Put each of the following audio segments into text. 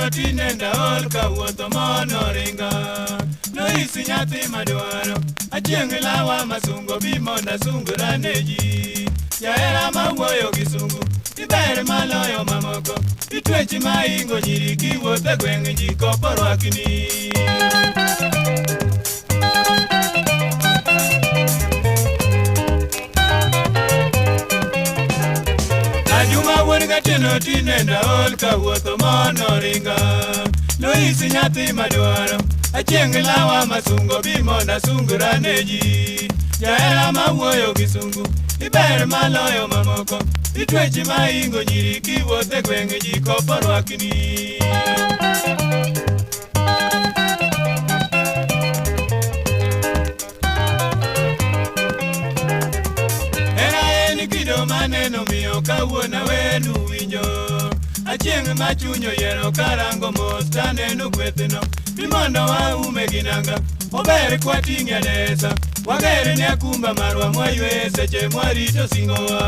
gitino tinenda ol kawuotho mono ringa. Noisi nyathi madwaro achieng' lawa masungo bimonda sungura neji. Jahera mawuoyo gi sungu iber maloyo mamoko. Itwechi maingo nyiri kiwuotho e gweng' ji kopo rwakni. Ajuma wuon gatino tinenda ol kawuotho mono ringa. Noisi nyathi madwaro achieng' lawa masungo bimonda sungura neji. Jahera mawuoyo gi sungu iber maloyo mamoko. Itwechi maingo nyiri kiwuotho e gweng' ji kopo rwakni. Hera en kido maneno miyo kawuona wenu winjo. Achieng' machunyo yiero karango mos taneno gwethno. Bimondo waume gi nanga ober kwating'e desa. Wager ne akumba marwa mwaywe seche mwarito singowa.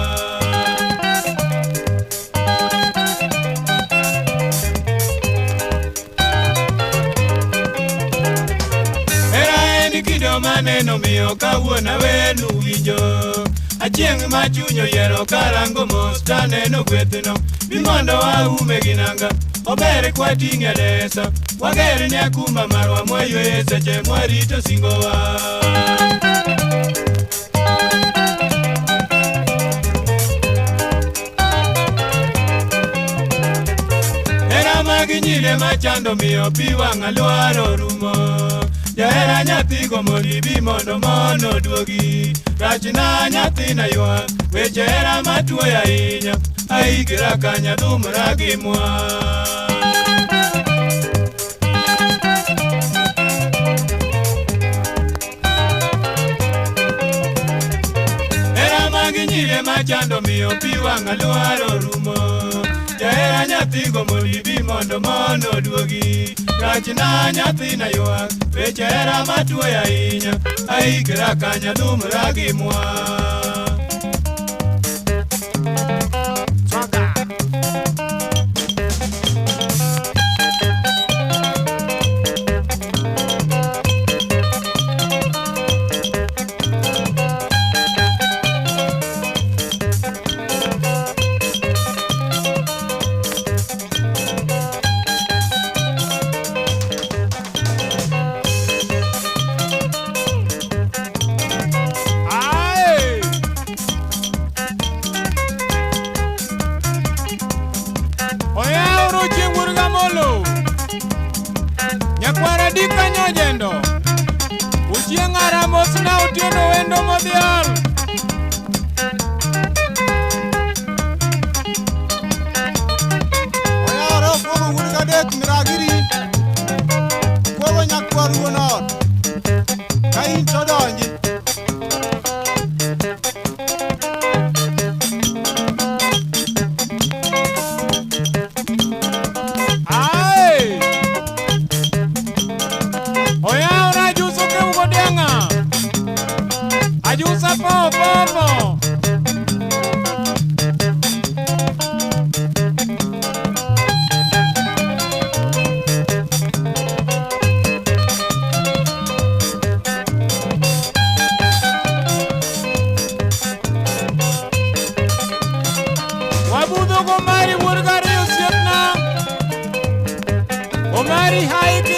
Hera en kido maneno miyo kawuona wenu winjo. Achieng' machunyo yiero karango mos taneno gwethno. Bimondo waume gi nanga ober kwating'e desa. Wager ne akumba marwa mwaywe seche mwarito singowa. Nyire machando miyo pi wang' alwaro rumo. Jahera nyathi gomoni bimondo mono duogi. Rachna nyathina ywak weche hera matuoyo ahinya. Aigira kanya dhumra gi mwa. Hera magi nyire machando miyo pi wang' alwaro rumo. Jahera nyathi gomoni bimondo mono duogi. Rachna nyathina ywak weche hera matuoyo ahinya. Aigira kanya dhumra gi mwa. Nyakwara dika nyojendo uchieng' aramos na utieno wendo modhial. Oyaro fogo wuod gadek miragiri fogo nyakwar wuon ot ka in to donji. Ajusa popo. Wabudo gomari wuod gari osiepna. Omari haiki